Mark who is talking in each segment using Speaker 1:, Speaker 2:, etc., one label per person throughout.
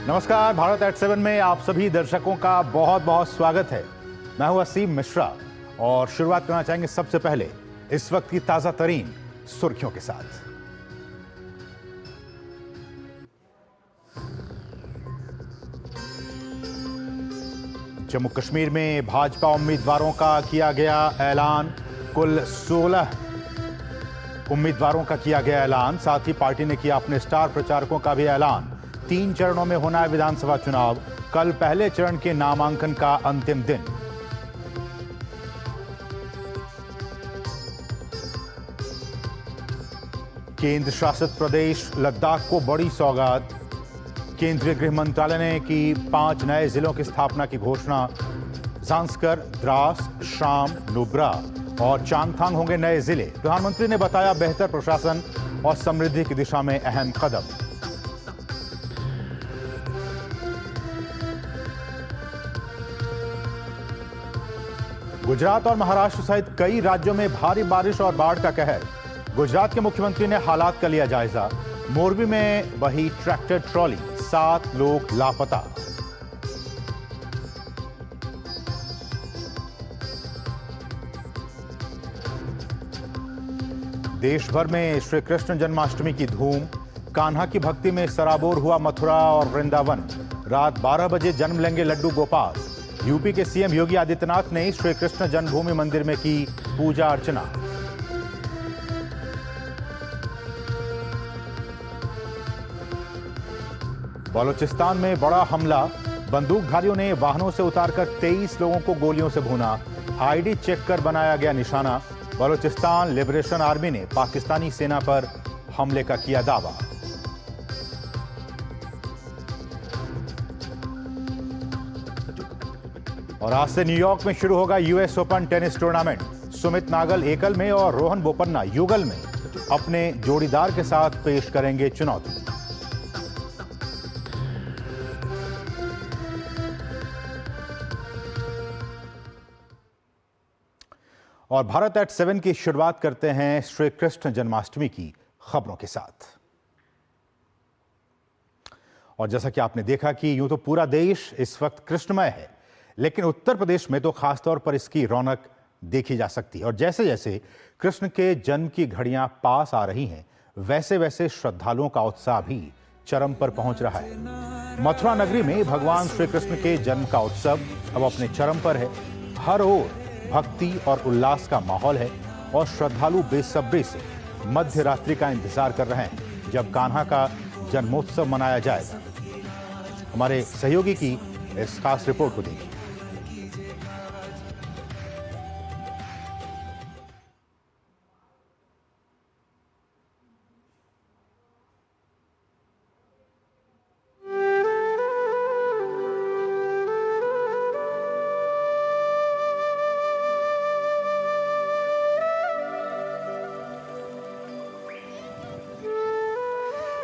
Speaker 1: नमस्कार, भारत एट 7 में आप सभी दर्शकों का बहुत बहुत स्वागत है। मैं हूं असीम मिश्रा और शुरुआत करना चाहेंगे सबसे पहले इस वक्त की ताजा तरीन सुर्खियों के साथ। जम्मू कश्मीर में भाजपा उम्मीदवारों का किया गया ऐलान। कुल 16 उम्मीदवारों का किया गया ऐलान। साथ ही पार्टी ने किया अपने स्टार प्रचारकों का भी ऐलान। 3 चरणों में होना है विधानसभा चुनाव। कल पहले चरण के नामांकन का अंतिम दिन। केंद्र शासित प्रदेश लद्दाख को बड़ी सौगात। केंद्रीय गृह मंत्रालय ने की 5 नए जिलों की स्थापना की घोषणा। जांस्कर, द्रास, शाम, नुब्रा और चांगथांग होंगे नए जिले। प्रधानमंत्री ने बताया बेहतर प्रशासन और समृद्धि की दिशा में अहम कदम। गुजरात और महाराष्ट्र सहित कई राज्यों में भारी बारिश और बाढ़ का कहर। गुजरात के मुख्यमंत्री ने हालात का लिया जायजा। मोरबी में बही ट्रैक्टर ट्रॉली, 7 लोग लापता। देश भर में श्री कृष्ण जन्माष्टमी की धूम। कान्हा की भक्ति में सराबोर हुआ मथुरा और वृंदावन। रात 12 बजे जन्म लेंगे लड्डू गोपाल। यूपी के सीएम योगी आदित्यनाथ ने श्री कृष्ण जन्मभूमि मंदिर में की पूजा अर्चना। बलूचिस्तान में बड़ा हमला। बंदूकधारियों ने वाहनों से उतारकर 23 लोगों को गोलियों से भूना। आईडी चेक कर बनाया गया निशाना। बलूचिस्तान लिबरेशन आर्मी ने पाकिस्तानी सेना पर हमले का किया दावा। और आज से न्यूयॉर्क में शुरू होगा US open tennis tournament. Sumit Nagal एकल में और रोहन बोपन्ना युगल में अपने जोड़ीदार के साथ पेश करेंगे चुनौती। और भारत एट 7 की शुरुआत करते हैं श्री कृष्ण जन्माष्टमी की खबरों के साथ। और जैसा कि आपने देखा कि यूं तो पूरा देश इस वक्त कृष्णमय है, लेकिन उत्तर प्रदेश में तो खासतौर पर इसकी रौनक देखी जा सकती है। और जैसे जैसे कृष्ण के जन्म की घड़ियां पास आ रही हैं, वैसे वैसे श्रद्धालुओं का उत्साह भी चरम पर पहुंच रहा है। मथुरा नगरी में भगवान श्री कृष्ण के जन्म का उत्सव अब अपने चरम पर है। हर ओर भक्ति और उल्लास का माहौल है और श्रद्धालु बेसब्री से मध्य रात्रि का इंतजार कर रहे हैं, जब कान्हा का जन्मोत्सव मनाया जाएगा। हमारे सहयोगी की इस खास रिपोर्ट को देखिए।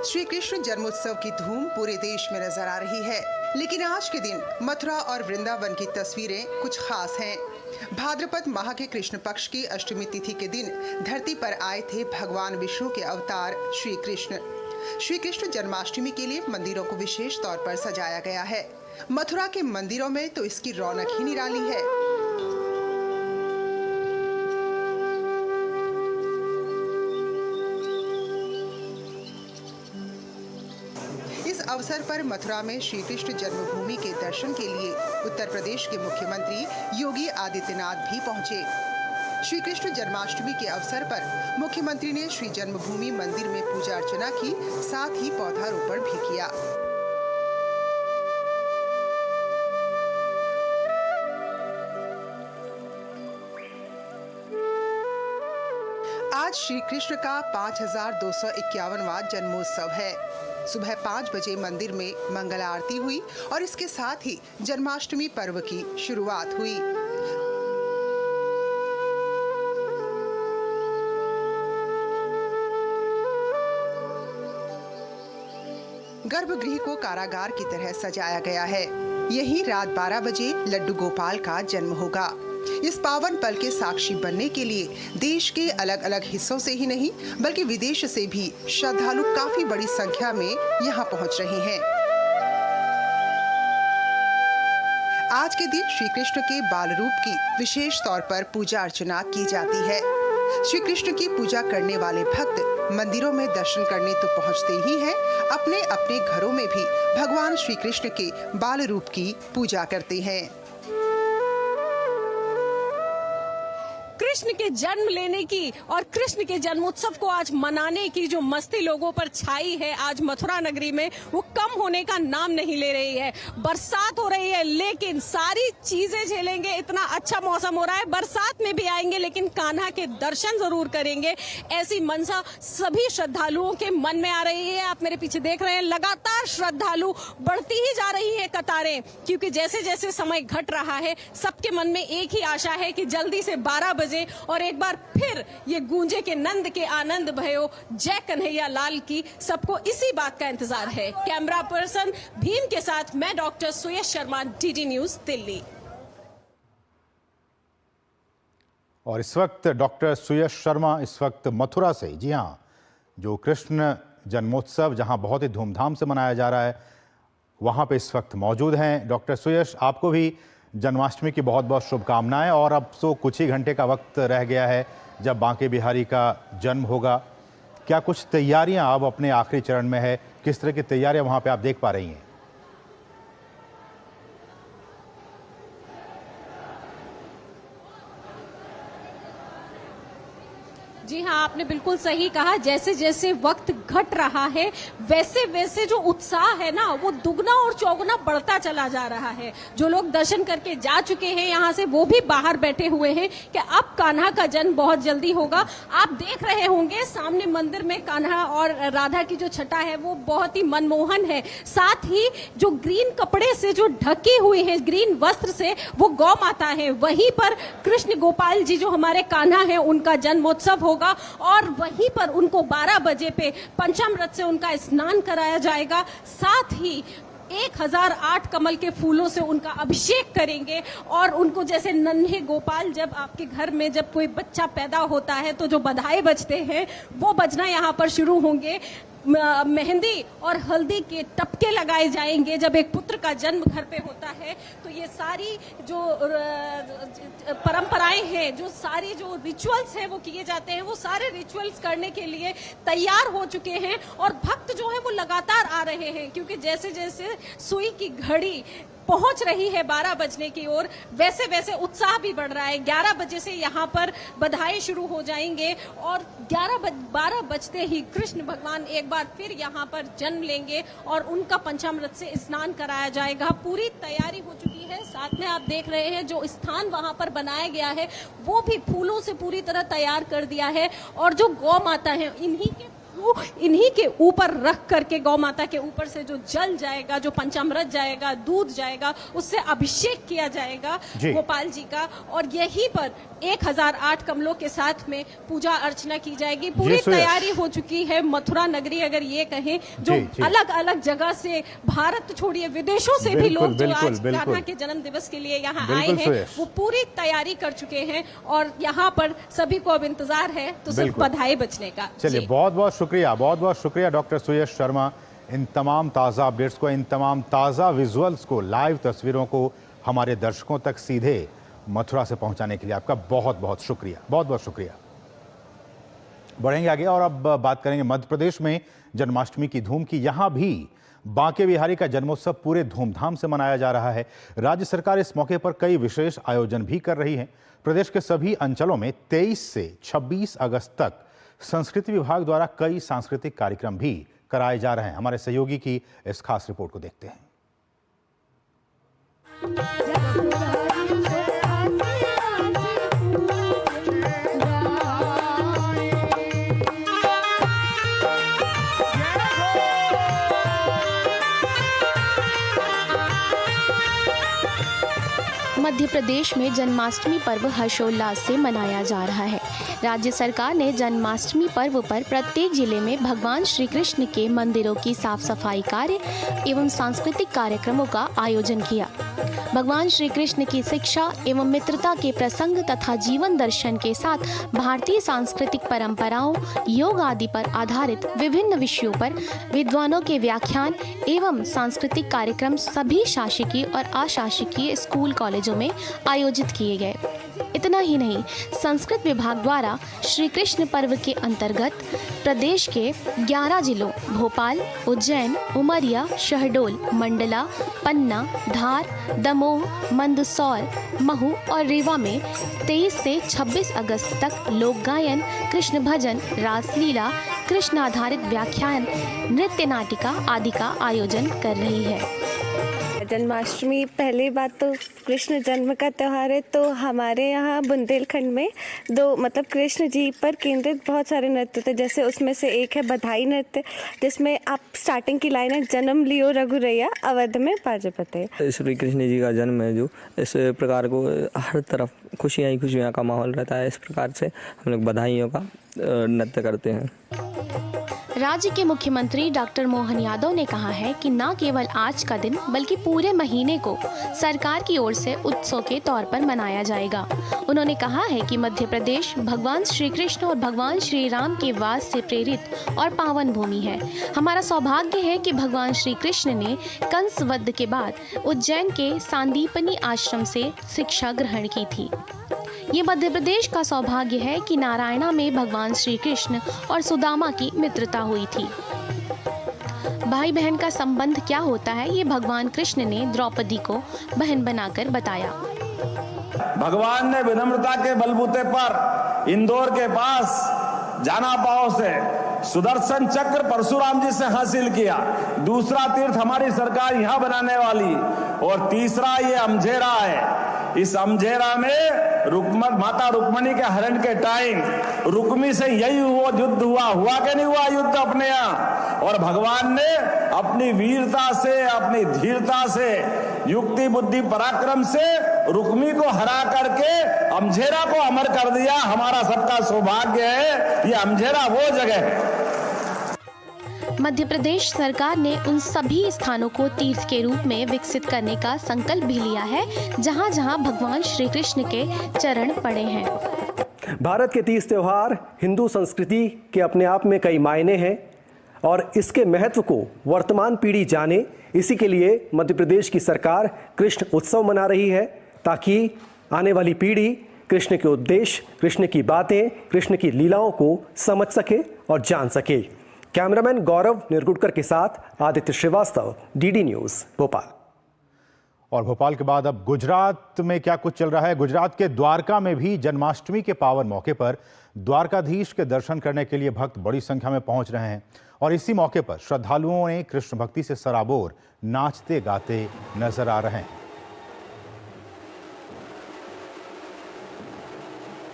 Speaker 2: श्री कृष्ण जन्मोत्सव की धूम पूरे देश में नजर आ रही है, लेकिन आज के दिन मथुरा और वृंदावन की तस्वीरें कुछ खास हैं। भाद्रपद माह के कृष्ण पक्ष की अष्टमी तिथि के दिन धरती पर आए थे भगवान विष्णु के अवतार श्री कृष्ण। श्री कृष्ण जन्माष्टमी के लिए मंदिरों को विशेष तौर पर सजाया गया है। मथुरा के मंदिरों में तो इसकी रौनक ही निराली है। अवसर पर मथुरा में श्री कृष्ण जन्मभूमि के दर्शन के लिए उत्तर प्रदेश के मुख्यमंत्री योगी आदित्यनाथ भी पहुंचे। श्री कृष्ण जन्माष्टमी के अवसर पर मुख्यमंत्री ने श्री जन्मभूमि मंदिर में पूजा अर्चना की, साथ ही पौधारोपण भी किया। आज श्री कृष्ण का 5251वां जन्मोत्सव है। सुबह 5 बजे मंदिर में मंगल आरती हुई और इसके साथ ही जन्माष्टमी पर्व की शुरुआत हुई। गर्भगृह को कारागार की तरह सजाया गया है। यही रात 12 बजे लड्डू गोपाल का जन्म होगा। इस पावन पल के साक्षी बनने के लिए देश के अलग अलग हिस्सों से ही नहीं बल्कि विदेश से भी श्रद्धालु काफी बड़ी संख्या में यहाँ पहुँच रहे हैं। आज के दिन श्री कृष्ण के बाल रूप की विशेष तौर पर पूजा अर्चना की जाती है। श्री कृष्ण की पूजा करने वाले भक्त मंदिरों में दर्शन करने तो पहुंचते ही हैं, अपने अपने घरों में भी भगवान श्री कृष्ण के बाल रूप की पूजा करते हैं।
Speaker 3: कृष्ण के जन्म लेने की और कृष्ण के जन्मोत्सव को आज मनाने की जो मस्ती लोगों पर छाई है आज मथुरा नगरी में, वो कम होने का नाम नहीं ले रही है। बरसात हो रही है लेकिन सारी चीजें झेलेंगे, इतना अच्छा मौसम हो रहा है। बरसात में भी आएंगे लेकिन कान्हा के दर्शन जरूर करेंगे, ऐसी मनसा सभी श्रद्धालुओं के मन में आ रही है। आप मेरे पीछे देख रहे हैं, लगातार श्रद्धालु बढ़ती ही जा रही है कतारें, क्योंकि जैसे जैसे समय घट रहा है सबके मन में एक ही आशा है कि जल्दी से 12 बजे और एक बार फिर ये गूंजे के नंद के आनंद भयो जय कन्हैया लाल की। सबको इसी बात का इंतजार है। कैमरा पर्सन भीम के साथ मैं डॉक्टर सुयश शर्मा, डीडी न्यूज दिल्ली।
Speaker 1: और इस वक्त डॉक्टर सुयश शर्मा इस वक्त मथुरा से, जी हाँ, जो कृष्ण जन्मोत्सव जहां बहुत ही धूमधाम से मनाया जा रहा है वहां पे इस वक्त मौजूद हैं। डॉक्टर सुयश, आपको भी जन्माष्टमी की बहुत बहुत शुभकामनाएं। और अब तो कुछ ही घंटे का वक्त रह गया है जब बांके बिहारी का जन्म होगा। क्या कुछ तैयारियां अब अपने आखिरी चरण में है? किस तरह की तैयारियां वहां पे आप देख पा रही हैं?
Speaker 3: जी हाँ, आपने बिल्कुल सही कहा। जैसे जैसे वक्त घट रहा है वैसे वैसे जो उत्साह है ना वो दुगना और चौगुना बढ़ता चला जा रहा है। जो लोग दर्शन करके जा चुके हैं यहाँ से, वो भी बाहर बैठे हुए हैं कि अब कान्हा का जन्म बहुत जल्दी होगा। आप देख रहे होंगे सामने मंदिर में कान्हा और राधा की जो छटा है वो बहुत ही मनमोहन है। साथ ही जो ग्रीन कपड़े से जो ढकी हुई है, ग्रीन वस्त्र से, वो गौ माता है। वहीं पर कृष्ण गोपाल जी जो हमारे कान्हा है उनका जन्मोत्सव होगा और वहीं पर उनको 12 बजे पे पंचामृत से उनका स्नान कराया जाएगा। साथ ही 1008 कमल के फूलों से उनका अभिषेक करेंगे और उनको जैसे नन्हे गोपाल, जब आपके घर में जब कोई बच्चा पैदा होता है तो जो बधाई बजते हैं वो बजना यहाँ पर शुरू होंगे। मेहंदी और हल्दी के टपके लगाए जाएंगे जब एक पुत्र का जन्म घर पे होता है। तो ये सारी जो परंपराएं हैं, जो सारी जो रिचुअल्स हैं वो किए जाते हैं, वो सारे रिचुअल्स करने के लिए तैयार हो चुके हैं। और भक्त जो है वो लगातार आ रहे हैं, क्योंकि जैसे जैसे सुई की घड़ी पहुंच रही है 12 बजने की ओर, वैसे वैसे उत्साह भी बढ़ रहा है। 11 बजे से यहाँ पर बधाई शुरू हो जाएंगे और 12 बजते ही कृष्ण भगवान एक बार फिर यहाँ पर जन्म लेंगे और उनका पंचामृत से स्नान कराया जाएगा। पूरी तैयारी हो चुकी है। साथ में आप देख रहे हैं जो स्थान वहाँ पर बनाया गया है वो भी फूलों से पूरी तरह तैयार कर दिया है। और जो गौ माता है इन्हीं के ऊपर रख करके, गौ माता के ऊपर से जो जल जाएगा, जो पंचामृत जाएगा, दूध जाएगा, उससे अभिषेक किया जाएगा गोपाल जी का। और यहीं पर 1008 कमलों के साथ में पूजा अर्चना की जाएगी। पूरी तैयारी हो चुकी है। मथुरा नगरी अगर ये कहें, जो अलग अलग जगह से, भारत छोड़िए विदेशों से भी लोग जो आज कान्हा के जन्म दिवस के लिए यहाँ आए हैं वो पूरी तैयारी कर चुके हैं और यहाँ पर सभी को अब इंतजार है तो सिर्फ बधाई बजने का।
Speaker 1: चलिए, बहुत बहुत शुक्रिया डॉक्टर सुयश शर्मा, इन तमाम ताज़ा अपडेट्स को, इन तमाम ताज़ा विजुअल्स को, लाइव तस्वीरों को हमारे दर्शकों तक सीधे मथुरा से पहुंचाने के लिए आपका बहुत बहुत शुक्रिया। बढ़ेंगे आगे और अब बात करेंगे मध्य प्रदेश में जन्माष्टमी की धूम की। यहां भी बांके बिहारी का जन्मोत्सव पूरे धूमधाम से मनाया जा रहा है। राज्य सरकार इस मौके पर कई विशेष आयोजन भी कर रही है। प्रदेश के सभी अंचलों में 23 से 26 अगस्त तक संस्कृति विभाग द्वारा कई सांस्कृतिक कार्यक्रम भी कराए जा रहे हैं। हमारे सहयोगी की इस खास रिपोर्ट को देखते हैं।
Speaker 4: मध्य प्रदेश में जन्माष्टमी पर्व हर्षोल्लास से मनाया जा रहा है। राज्य सरकार ने जन्माष्टमी पर्व पर प्रत्येक जिले में भगवान श्री कृष्ण के मंदिरों की साफ सफाई कार्य एवं सांस्कृतिक कार्यक्रमों का आयोजन किया। भगवान श्री कृष्ण की शिक्षा एवं मित्रता के प्रसंग तथा जीवन दर्शन के साथ भारतीय सांस्कृतिक परंपराओं, योग आदि पर आधारित विभिन्न विषयों पर विद्वानों के व्याख्यान एवं सांस्कृतिक कार्यक्रम सभी शासकीय और अशासकीय स्कूल कॉलेजों में आयोजित किए गए। इतना ही नहीं, संस्कृत विभाग द्वारा श्री कृष्ण पर्व के अंतर्गत प्रदेश के 11 जिलों भोपाल, उज्जैन, उमरिया, शहडोल, मंडला, पन्ना, धार, दमोह, मंदसौर, महू और रीवा में 23 से 26 अगस्त तक लोक गायन, कृष्ण भजन, रासलीला, कृष्ण आधारित व्याख्यान, नृत्य नाटिका आदि का आयोजन कर रही है।
Speaker 5: जन्माष्टमी पहली बात तो कृष्ण जन्म का त्यौहार है, तो हमारे यहाँ बुंदेलखंड में कृष्ण जी पर केंद्रित बहुत सारे नृत्य थे। जैसे उसमें से एक है बधाई नृत्य, जिसमें आप स्टार्टिंग की लाइन है जन्म लियो रघुरैया अवध में पाजपते।
Speaker 6: श्री कृष्ण जी का जन्म है, जो इस प्रकार को हर तरफ खुशियाँ ही खुशियाँ का माहौल रहता है। इस प्रकार से हम लोग बधाइयों का नृत्य करते हैं।
Speaker 4: राज्य के मुख्यमंत्री डॉक्टर मोहन यादव ने कहा है कि न केवल आज का दिन बल्कि पूरे महीने को सरकार की ओर से उत्सव के तौर पर मनाया जाएगा। उन्होंने कहा है कि मध्य प्रदेश भगवान श्री कृष्ण और भगवान श्री राम के वास से प्रेरित और पावन भूमि है। हमारा सौभाग्य है कि भगवान श्री कृष्ण ने कंस वध के बाद उज्जैन के सांदीपनी आश्रम से शिक्षा ग्रहण की थी। ये मध्य प्रदेश का सौभाग्य है कि नारायणा में भगवान श्री कृष्ण और सुदामा की मित्रता हुई थी। भाई बहन का संबंध क्या होता है, ये भगवान कृष्ण ने द्रौपदी को बहन बनाकर बताया।
Speaker 7: भगवान ने विनम्रता के बलबूते पर इंदौर के पास जाना पाओ से सुदर्शन चक्र परशुराम जी से हासिल किया। दूसरा तीर्थ हमारी सरकार यहाँ बनाने वाली, और तीसरा ये अमझेरा है। इस अमझेरा में माता रुक्मणी के हरण के टाइम रुक्मी से यही वो युद्ध हुआ कि नहीं हुआ युद्ध अपने यहाँ। और भगवान ने अपनी वीरता से, अपनी धीरता से, युक्ति बुद्धि पराक्रम से रुक्मी को हरा करके अमझेरा को अमर कर दिया। हमारा सबका सौभाग्य है, ये अमझेरा वो जगह है।
Speaker 4: मध्य प्रदेश सरकार ने उन सभी स्थानों को तीर्थ के रूप में विकसित करने का संकल्प भी लिया है जहां जहां भगवान श्री कृष्ण के चरण पड़े हैं।
Speaker 8: भारत के 30 त्योहार हिंदू संस्कृति के अपने आप में कई मायने हैं और इसके महत्व को वर्तमान पीढ़ी जाने, इसी के लिए मध्य प्रदेश की सरकार कृष्ण उत्सव मना रही है, ताकि आने वाली पीढ़ी कृष्ण के उद्देश्य, कृष्ण की बातें, कृष्ण की लीलाओं को समझ सके और जान सके। कैमरामैन गौरव निरगुडकर के साथ आदित्य श्रीवास्तव, डीडी न्यूज़, भोपाल।
Speaker 1: और भोपाल के बाद अब गुजरात में क्या कुछ चल रहा है। गुजरात के द्वारका में भी जन्माष्टमी के पावन मौके पर द्वारकाधीश के दर्शन करने के लिए भक्त बड़ी संख्या में पहुंच रहे हैं और इसी मौके पर श्रद्धालुओं ने कृष्ण भक्ति से सराबोर नाचते गाते नजर आ रहे हैं।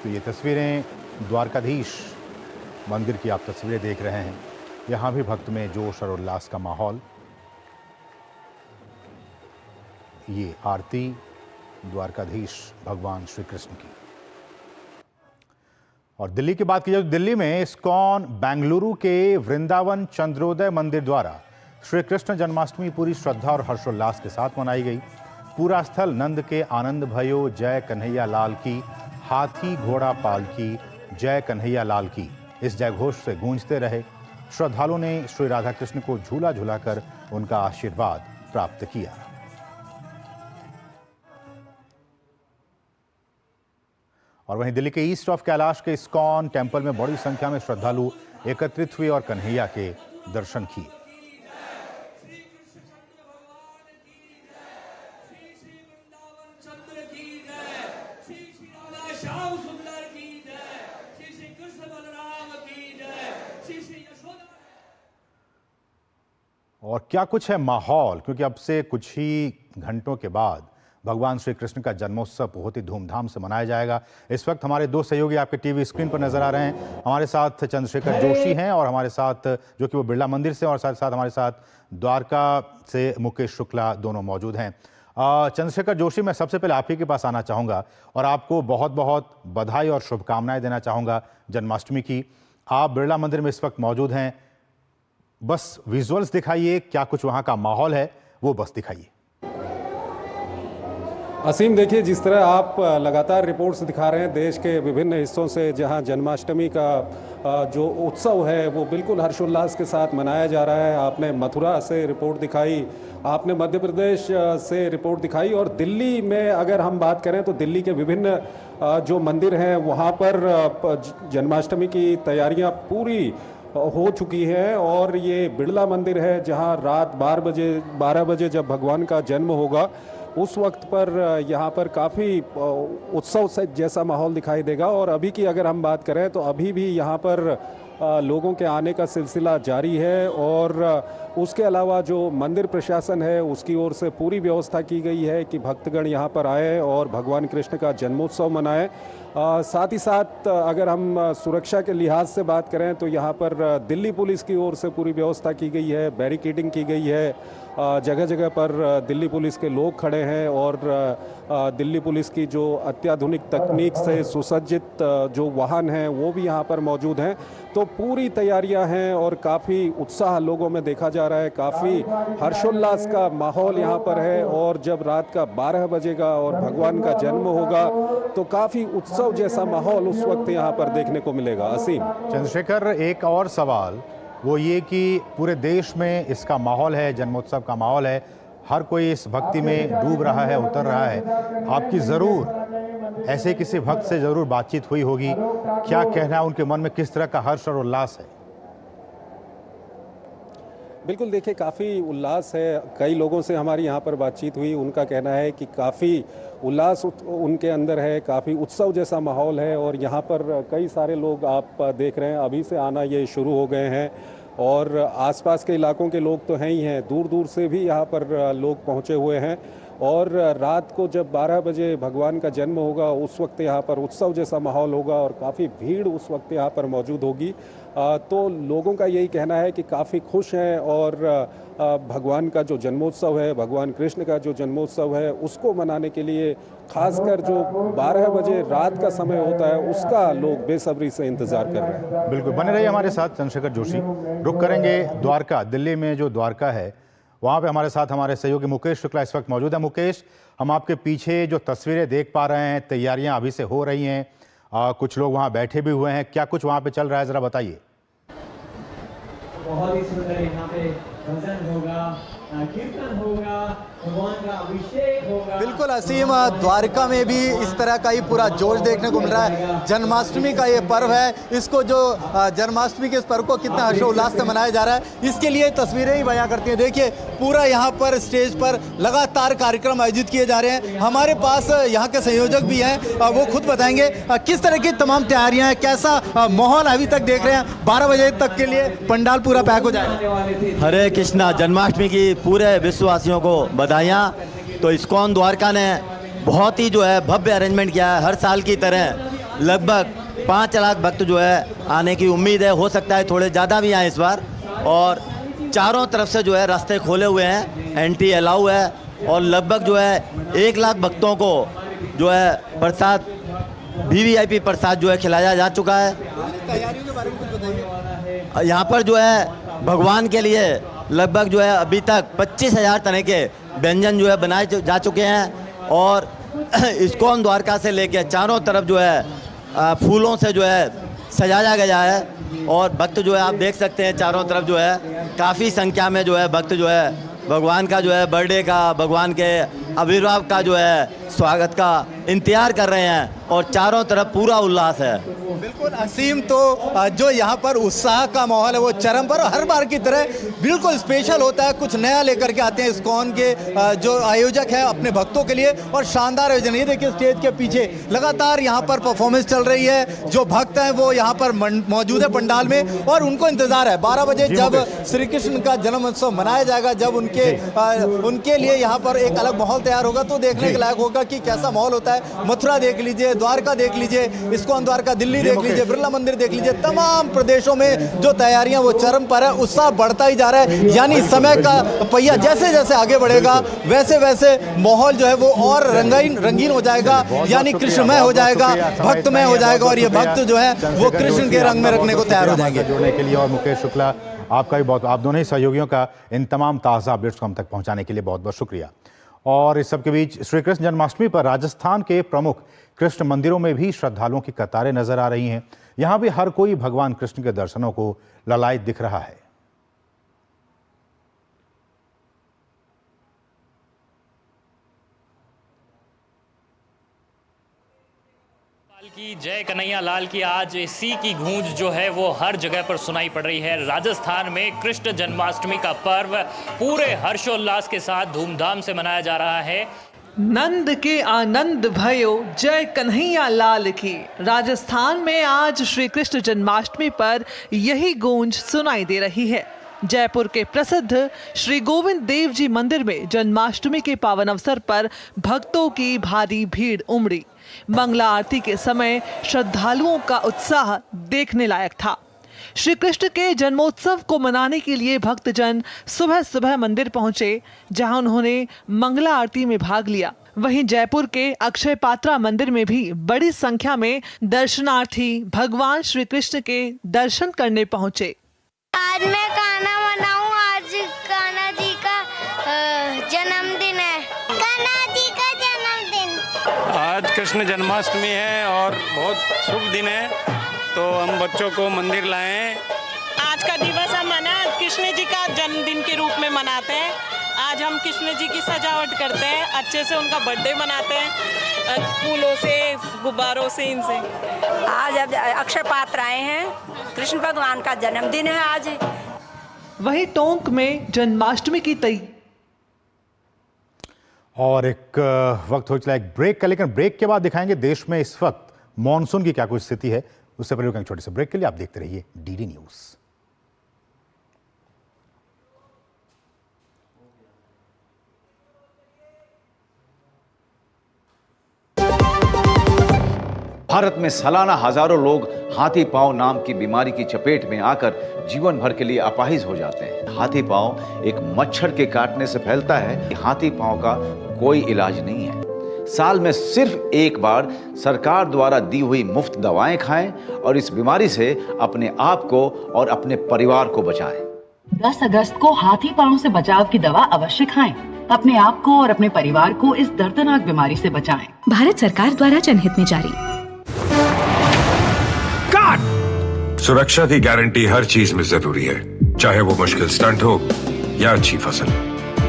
Speaker 1: तो ये तस्वीरें द्वारकाधीश मंदिर की आप तस्वीरें देख रहे हैं। यहाँ भी भक्त में जोश और उल्लास का माहौल। ये आरती द्वारकाधीश भगवान श्री कृष्ण की। और दिल्ली की बात की जाए तो दिल्ली में इस्कॉन बेंगलुरु के वृंदावन चंद्रोदय मंदिर द्वारा श्री कृष्ण जन्माष्टमी पूरी श्रद्धा और हर्षोल्लास के साथ मनाई गई। पूरा स्थल नंद के आनंद भयो जय कन्हैया लाल की, हाथी घोड़ा पालकी जय कन्हैया लाल की इस जय घोष से गूंजते रहे। श्रद्धालुओं ने श्री राधा कृष्ण को झूला झूलाकर उनका आशीर्वाद प्राप्त किया। और वहीं दिल्ली के ईस्ट ऑफ कैलाश के इस्कॉन टेम्पल में बड़ी संख्या में श्रद्धालु एकत्रित हुए और कन्हैया के दर्शन किए। और क्या कुछ है माहौल, क्योंकि अब से कुछ ही घंटों के बाद भगवान श्री कृष्ण का जन्मोत्सव बहुत ही धूमधाम से मनाया जाएगा। इस वक्त हमारे दो सहयोगी आपके टीवी स्क्रीन पर नजर आ रहे हैं। हमारे साथ चंद्रशेखर जोशी हैं और हमारे साथ जो कि वो बिरला मंदिर से, और साथ साथ हमारे साथ द्वारका से मुकेश शुक्ला दोनों मौजूद हैं। चंद्रशेखर जोशी, मैं सबसे पहले आप ही के पास आना चाहूँगा और आपको बहुत बहुत बधाई और शुभकामनाएं देना चाहूँगा जन्माष्टमी की। आप बिरला मंदिर में इस वक्त मौजूद हैं, बस विजुअल्स दिखाइए, क्या कुछ वहाँ का माहौल है वो बस दिखाइए।
Speaker 9: असीम, देखिए जिस तरह आप लगातार रिपोर्ट्स दिखा रहे हैं देश के विभिन्न हिस्सों से, जहां जन्माष्टमी का जो उत्सव है वो बिल्कुल हर्षोल्लास के साथ मनाया जा रहा है। आपने मथुरा से रिपोर्ट दिखाई, आपने मध्य प्रदेश से रिपोर्ट दिखाई, और दिल्ली में अगर हम बात करें तो दिल्ली के विभिन्न जो मंदिर हैं वहाँ पर जन्माष्टमी की तैयारियाँ पूरी हो चुकी है। और ये बिड़ला मंदिर है जहाँ रात 12 बजे जब भगवान का जन्म होगा उस वक्त पर यहाँ पर काफ़ी उत्सव से जैसा माहौल दिखाई देगा। और अभी की अगर हम बात करें तो अभी भी यहाँ पर लोगों के आने का सिलसिला जारी है। और उसके अलावा जो मंदिर प्रशासन है उसकी ओर से पूरी व्यवस्था की गई है कि भक्तगण यहाँ पर आए और भगवान कृष्ण का जन्मोत्सव मनाएं। साथ ही साथ अगर हम सुरक्षा के लिहाज से बात करें तो यहाँ पर दिल्ली पुलिस की ओर से पूरी व्यवस्था की गई है, बैरिकेडिंग की गई है, जगह जगह पर दिल्ली पुलिस के लोग खड़े हैं और दिल्ली पुलिस की जो अत्याधुनिक तकनीक से सुसज्जित जो वाहन हैं वो भी यहाँ पर मौजूद हैं। तो पूरी तैयारियां हैं और काफ़ी उत्साह लोगों में देखा जा रहा है, काफ़ी हर्षोल्लास का माहौल यहाँ पर है। और जब रात का 12 बजेगा और भगवान का जन्म होगा तो काफ़ी उत्सव जैसा माहौल उस वक्त यहाँ पर देखने को मिलेगा। असीम।
Speaker 1: चंद्रशेखर, एक और सवाल वो ये कि पूरे देश में इसका माहौल है, जन्मोत्सव का माहौल है, हर कोई इस भक्ति में डूब रहा है, उतर रहा है। आपकी ज़रूर ऐसे किसी भक्त से ज़रूर बातचीत हुई होगी, क्या कहना है उनके मन में, किस तरह का हर्ष और उल्लास है?
Speaker 9: बिल्कुल, देखिए काफ़ी उल्लास है। कई लोगों से हमारी यहाँ पर बातचीत हुई, उनका कहना है कि काफ़ी उल्लास उनके अंदर है, काफ़ी उत्सव जैसा माहौल है। और यहाँ पर कई सारे लोग आप देख रहे हैं अभी से आना ये शुरू हो गए हैं। और आसपास के इलाकों के लोग तो हैं ही हैं, दूर दूर से भी यहाँ पर लोग पहुँचे हुए हैं। और रात को जब 12 बजे भगवान का जन्म होगा उस वक्त यहाँ पर उत्सव जैसा माहौल होगा और काफ़ी भीड़ उस वक्त यहाँ पर मौजूद होगी। तो लोगों का यही कहना है कि काफ़ी खुश हैं और भगवान का जो जन्मोत्सव है, भगवान कृष्ण का जो जन्मोत्सव है उसको मनाने के लिए खासकर जो 12 बजे रात का समय होता है उसका लोग बेसब्री से इंतज़ार कर रहे हैं।
Speaker 1: बिल्कुल, बने रहिए हमारे साथ चंद्रशेखर जोशी। रुक करेंगे द्वारका, दिल्ली में जो द्वारका है वहाँ पे हमारे साथ हमारे सहयोगी मुकेश शुक्ला इस वक्त मौजूद है। मुकेश, हम आपके पीछे जो तस्वीरें देख पा रहे हैं, तैयारियां अभी से हो रही हैं, कुछ लोग वहाँ बैठे भी हुए हैं, क्या कुछ वहाँ पे चल रहा है, ज़रा बताइए।
Speaker 10: बहुत ही सुंदर यहाँ पे भजन होगा, कीर्तन होगा, भगवान का अभिषेक होगा।
Speaker 11: बिल्कुल असीम, द्वारका में भी इस तरह का ही पूरा जोश देखने को मिल रहा है। जन्माष्टमी का ये पर्व है, इसको जो जन्माष्टमी के इस पर्व को कितना हर्षोल्लास से मनाया जा रहा है इसके लिए तस्वीरें ही बयां करती हैं। देखिए पूरा यहाँ पर स्टेज पर लगातार कार्यक्रम आयोजित किए जा रहे हैं। हमारे पास यहाँ के संयोजक भी हैं, वो खुद बताएंगे किस तरह की तमाम तैयारियां हैं, कैसा माहौल अभी तक देख रहे हैं। 12 बजे तक के लिए पंडाल पूरा पैक हो जाएगा।
Speaker 12: हरे कृष्णा, जन्माष्टमी की पूरे विश्ववासियों को बधाइयाँ। तो इस्कॉन द्वारका ने बहुत ही जो है भव्य अरेंजमेंट किया है। हर साल की तरह लगभग 5 लाख भक्त जो है आने की उम्मीद है, हो सकता है थोड़े ज़्यादा भी आए इस बार। और चारों तरफ से जो है रास्ते खोले हुए हैं, एंट्री अलाउ है। और लगभग जो है 1 लाख भक्तों को जो है प्रसाद VVIP प्रसाद जो है खिलाया जा चुका है।
Speaker 11: तैयारियों के बारे में कुछ बताइए।
Speaker 12: यहाँ पर जो है भगवान के लिए लगभग जो है अभी तक 25,000 तरह के व्यंजन जो है बनाए जा चुके हैं। और इस्कॉन द्वारका से लेकर चारों तरफ जो है फूलों से जो है सजाया गया है। और भक्त जो है आप देख सकते हैं चारों तरफ जो है काफ़ी संख्या में जो है भक्त जो है भगवान का जो है बर्थडे का, भगवान के आविर्भाव का जो है स्वागत का इंतजार कर रहे हैं। और चारों तरफ पूरा उल्लास है।
Speaker 11: बिल्कुल असीम, तो जो यहाँ पर उत्साह का माहौल है वो चरम पर, हर बार की तरह बिल्कुल स्पेशल होता है, कुछ नया लेकर के आते हैं इस्कॉन के जो आयोजक है अपने भक्तों के लिए। और शानदार आयोजन, ये देखिए स्टेज के पीछे लगातार यहाँ पर परफॉर्मेंस चल रही है। जो भक्त हैं वो यहाँ पर मौजूद है पंडाल में और उनको इंतजार है 12 बजे जब श्री कृष्ण का जन्मोत्सव मनाया जाएगा, जब उनके लिए यहाँ पर एक अलग माहौल तैयार होगा। तो देखने के लायक होगा कि कैसा माहौल होता है। मथुरा देख लीजिए, द्वारका देख लीजिए, इस्कॉन द्वारका दिल्ली देख लीजिए, बिरला मंदिर देख लीजिए, तमाम प्रदेशों में जो तैयारियां वो चरम पर है। उत्साह बढ़ता ही जा रहा है, यानी समय का पहिया जैसे जैसे आगे बढ़ेगा वैसे वैसे माहौल जो है वो और रंगीन हो जाएगा, यानी कृष्णमय हो जाएगा, भक्तमय हो जाएगा। और ये भक्त जो है वो कृष्ण के रंग में रखने को तैयार हो जाएंगे।
Speaker 1: जुड़ने के लिए और मुकेश शुक्ला आपका भी बहुत, आप दोनों ही सहयोगियों का इन तमाम ताज़ा अपडेट्स को हम तक पहुंचाने के लिए बहुत बहुत शुक्रिया। और इस सबके बीच श्री कृष्ण जन्माष्टमी पर राजस्थान के प्रमुख कृष्ण मंदिरों में भी श्रद्धालुओं की कतारें नजर आ रही हैं। यहां भी हर कोई भगवान कृष्ण के दर्शनों को ललायत दिख रहा है।
Speaker 13: की जय कन्हैया लाल की आज इसी की गूंज जो है वो हर जगह पर सुनाई पड़ रही है। राजस्थान में कृष्ण जन्माष्टमी का पर्व पूरे हर्षोल्लास के साथ धूमधाम से मनाया जा रहा है।
Speaker 14: नंद के आनंद भयो जय कन्हैया लाल की। राजस्थान में आज श्री कृष्ण जन्माष्टमी पर यही गूंज सुनाई दे रही है। जयपुर के प्रसिद्ध श्री गोविंद देव जी मंदिर में जन्माष्टमी के पावन अवसर पर भक्तों की भारी भीड़ उमड़ी। मंगला आरती के समय श्रद्धालुओं का उत्साह देखने लायक था। श्री कृष्ण के जन्मोत्सव को मनाने के लिए भक्तजन सुबह सुबह मंदिर पहुंचे, जहां उन्होंने मंगला आरती में भाग लिया। वहीं जयपुर के अक्षय पात्रा मंदिर में भी बड़ी संख्या में दर्शनार्थी भगवान श्री कृष्ण के दर्शन करने पहुंचे।
Speaker 15: आज मैं कान्हा मनाऊं, आज कान्हा जी का जन्मदिन है। कान्हा जी का जन्मदिन।
Speaker 16: आज कृष्ण जन्माष्टमी है और बहुत शुभ दिन है, तो हम बच्चों को मंदिर लाए हैं।
Speaker 17: आज का दिवस हम कृष्ण जी का जन्मदिन के रूप में मनाते हैं। आज हम कृष्ण जी की सजावट करते हैं, अच्छे से उनका बर्थडे मनाते हैं, फूलों से, गुब्बारों से, इनसे।
Speaker 18: आज अक्षय पात्र आए हैं, कृष्ण भगवान का जन्मदिन है आज।
Speaker 14: वहीं टोंक में जन्माष्टमी की तैयारी।
Speaker 1: और एक वक्त हो चला एक ब्रेक का, लेकिन ब्रेक के बाद दिखाएंगे देश में इस वक्त मॉनसून की क्या कुछ स्थिति है। उससे पहले छोटे से ब्रेक के लिए आप देखते रहिए डीडी न्यूज।
Speaker 19: भारत में सालाना हजारों लोग हाथी पांव नाम की बीमारी की चपेट में आकर जीवन भर के लिए अपाहिज हो जाते हैं। हाथी पांव एक मच्छर के काटने से फैलता है। हाथी पांव का कोई इलाज नहीं है। साल में सिर्फ एक बार सरकार द्वारा दी हुई मुफ्त दवाएं खाएं और इस बीमारी से अपने आप को और अपने परिवार को बचाएं।
Speaker 20: 10 अगस्त को हाथी पांव से बचाव की दवा अवश्य खाएं। अपने आप को और अपने परिवार को इस दर्दनाक बीमारी से बचाएं।
Speaker 21: भारत सरकार द्वारा जनहित में जारी।
Speaker 22: सुरक्षा की गारंटी हर चीज में जरूरी है, चाहे वो मुश्किल स्टंट हो या अच्छी फसल।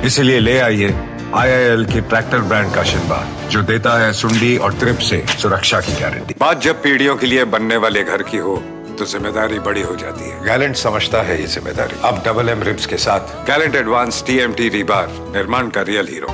Speaker 22: इसलिए ले आइए IIL के ट्रैक्टर ब्रांड का शिनबा, जो देता है सुंडी और ट्रिप से सुरक्षा की गारंटी। बात जब पीढ़ियों के लिए बनने वाले घर की हो तो जिम्मेदारी बड़ी हो जाती है। गैलेंट समझता है ये जिम्मेदारी। अब डबल M रिब्स के साथ गैलेंट एडवांस TMT रीबार, निर्माण का रियल हीरो।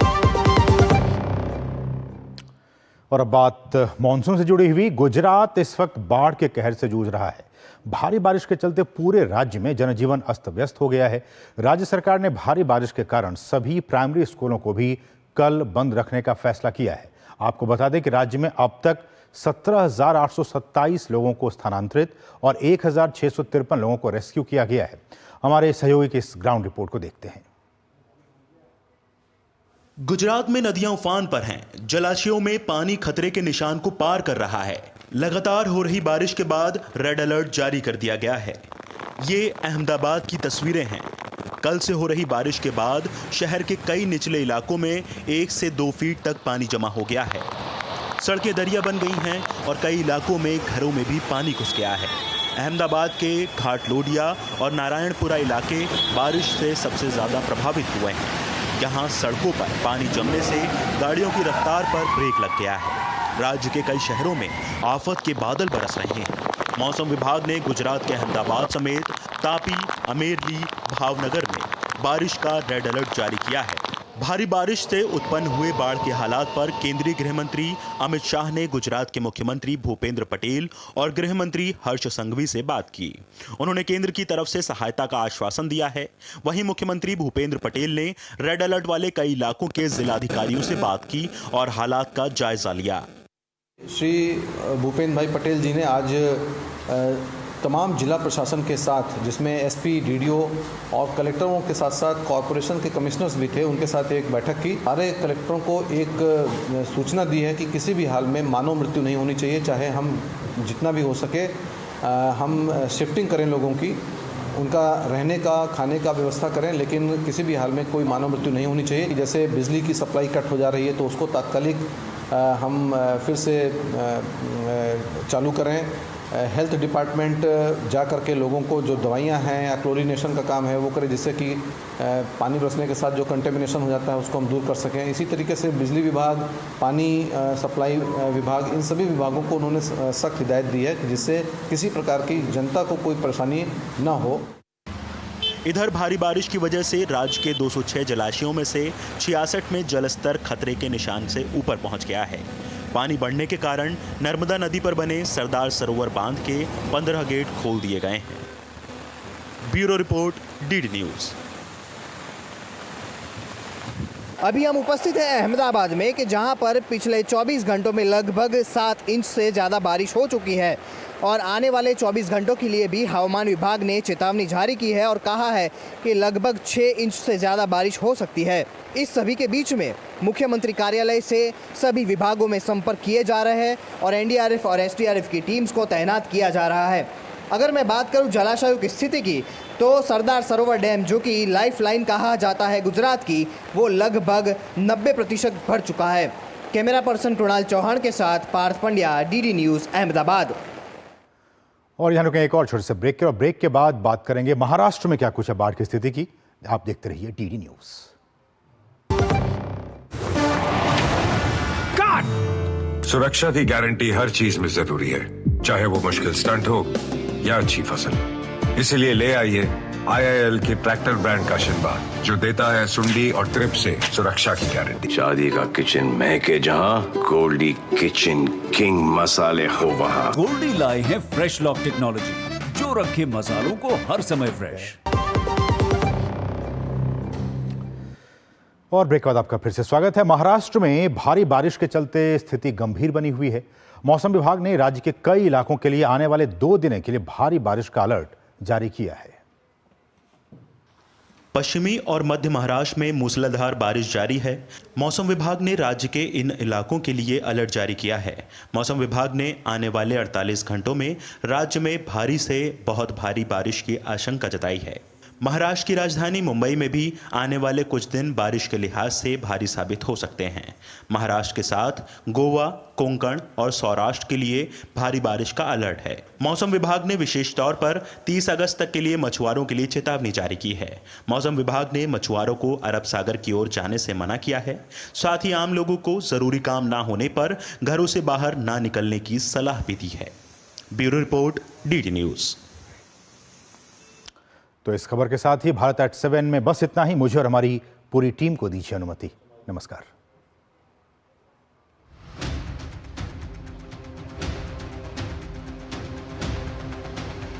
Speaker 1: और अब बात मॉनसून से जुड़ी हुई। गुजरात इस वक्त बाढ़ के कहर से जूझ रहा है। भारी बारिश के चलते पूरे राज्य में जनजीवन अस्त व्यस्त हो गया है। राज्य सरकार ने भारी बारिश के कारण सभी प्राइमरी स्कूलों को भी कल बंद रखने का फैसला किया है। आपको बता दें कि राज्य में अब तक 17,827 लोगों को स्थानांतरित और 1,653 लोगों को रेस्क्यू किया गया है। हमारे सहयोगी की इस ग्राउंड रिपोर्ट को देखते हैं।
Speaker 23: गुजरात में नदियां उफान पर हैं। जलाशयों में पानी खतरे के निशान को पार कर रहा है। लगातार हो रही बारिश के बाद रेड अलर्ट जारी कर दिया गया है। ये अहमदाबाद की तस्वीरें हैं। कल से हो रही बारिश के बाद शहर के कई निचले इलाकों में 1 से 2 फीट तक पानी जमा हो गया है। सड़कें दरिया बन गई हैं और कई इलाकों में घरों में भी पानी घुस गया है। अहमदाबाद के घाटलोडिया और नारायणपुरा इलाके बारिश से सबसे ज़्यादा प्रभावित हुए हैं। यहाँ सड़कों पर पानी जमने से गाड़ियों की रफ्तार पर ब्रेक लग गया है। राज्य के कई शहरों में आफत के बादल बरस रहे हैं। मौसम विभाग ने गुजरात के अहमदाबाद समेत तापी, अमेरली, भावनगर में बारिश का रेड अलर्ट जारी किया है। भारी बारिश से उत्पन्न हुए बाढ़ के हालात पर केंद्रीय गृह मंत्री अमित शाह ने गुजरात के मुख्यमंत्री भूपेंद्र पटेल और गृह मंत्री हर्ष संघवी से बात की। उन्होंने केंद्र की तरफ से सहायता का आश्वासन दिया है। वहीं मुख्यमंत्री भूपेंद्र पटेल ने रेड अलर्ट वाले कई इलाकों के जिलाधिकारियों से बात की और हालात का जायजा लिया।
Speaker 24: श्री भूपेंद्र भाई पटेल जी ने आज तमाम जिला प्रशासन के साथ, जिसमें SP, DDO और कलेक्टरों के साथ साथ कॉरपोरेशन के कमिश्नर्स भी थे, उनके साथ एक बैठक की। सारे कलेक्टरों को एक सूचना दी है कि किसी भी हाल में मानव मृत्यु नहीं होनी चाहिए, चाहे हम जितना भी हो सके हम शिफ्टिंग करें लोगों की। उनका रहने का खाने का व्यवस्था करें, लेकिन किसी भी हाल में कोई मानव मृत्यु नहीं होनी चाहिए। जैसे बिजली की सप्लाई कट हो जा रही है तो उसको तात्कालिक हम फिर से चालू करें। हेल्थ डिपार्टमेंट जा कर के लोगों को जो दवाइयां हैं या क्लोरीनेशन का काम है वो करें, जिससे कि पानी बरसने के साथ जो कंटेमिनेशन हो जाता है उसको हम दूर कर सकें। इसी तरीके से बिजली विभाग, पानी सप्लाई विभाग, इन सभी विभागों को उन्होंने सख्त हिदायत दी है कि जिससे किसी प्रकार की जनता को कोई परेशानी न हो।
Speaker 23: इधर भारी बारिश की वजह से राज्य के 206 जलाशयों में से 66 में जलस्तर खतरे के निशान से ऊपर पहुंच गया है। पानी बढ़ने के कारण नर्मदा नदी पर बने सरदार सरोवर बांध के 15 गेट खोल दिए गए हैं। Bureau report, DD news.
Speaker 2: अभी हम उपस्थित हैं अहमदाबाद में कि जहां पर पिछले 24 घंटों में लगभग 7 इंच से ज़्यादा बारिश हो चुकी है और आने वाले 24 घंटों के लिए भी हवामान विभाग ने चेतावनी जारी की है और कहा है कि लगभग 6 इंच से ज़्यादा बारिश हो सकती है। इस सभी के बीच में मुख्यमंत्री कार्यालय से सभी विभागों में संपर्क किए जा रहे हैं और एनडीआरएफ और एसडीआरएफ की टीम्स को तैनात किया जा रहा है। अगर मैं बात करूं जलाशयों की स्थिति की, तो सरदार सरोवर डैम, जो कि लाइफलाइन कहा जाता है गुजरात की, वो लगभग 90% भर चुका है। कैमरा पर्सन कृणाल चौहान के साथ पार्थ पंड्या, डीडी न्यूज़, अहमदाबाद।
Speaker 1: और यहाँ रुकें एक और छोटे से ब्रेक के, और ब्रेक के बाद बात करेंगे महाराष्ट्र में क्या कुछ है बाढ़ की स्थिति की। आप देखते रहिए डीडी न्यूज़।
Speaker 22: सुरक्षा की गारंटी हर चीज में जरूरी है, चाहे वो मुश्किल स्टंट हो या अच्छी फसल। इसीलिए ले आइए IIL के ट्रैक्टर ब्रांड का शिनबा, जो देता है सुंडी और ट्रिप से सुरक्षा की गारंटी।
Speaker 3: शादी का किचन महके जहां, गोल्डी किचन किंग मसाले हो वहां।
Speaker 5: गोल्डी लाए हैं फ्रेश लॉक टेक्नोलॉजी, जो रखे मसालों को हर समय फ्रेश।
Speaker 1: और ब्रेक के बाद आपका फिर से स्वागत है। महाराष्ट्र में भारी बारिश के चलते स्थिति गंभीर बनी हुई है। मौसम विभाग ने राज्य के कई इलाकों के लिए आने वाले 2 दिन के लिए भारी बारिश का अलर्ट जारी किया है।
Speaker 23: पश्चिमी और मध्य महाराष्ट्र में मूसलाधार बारिश जारी है। मौसम विभाग ने राज्य के इन इलाकों के लिए अलर्ट जारी किया है। मौसम विभाग ने आने वाले 48 घंटों में राज्य में भारी से बहुत भारी बारिश की आशंका जताई है। महाराष्ट्र की राजधानी मुंबई में भी आने वाले कुछ दिन बारिश के लिहाज से भारी साबित हो सकते हैं। महाराष्ट्र के साथ गोवा, कोंकण और सौराष्ट्र के लिए भारी बारिश का अलर्ट है। मौसम विभाग ने विशेष तौर पर 30 अगस्त तक के लिए मछुआरों के लिए चेतावनी जारी की है। मौसम विभाग ने मछुआरों को अरब सागर की ओर जाने से मना किया है। साथ ही आम लोगों को जरूरी काम ना होने पर घरों से बाहर ना निकलने की सलाह भी दी है। Bureau report, DD news.
Speaker 1: तो इस खबर के साथ ही भारत एट 7 में बस इतना ही। मुझे और हमारी पूरी टीम को दीजिए अनुमति। नमस्कार।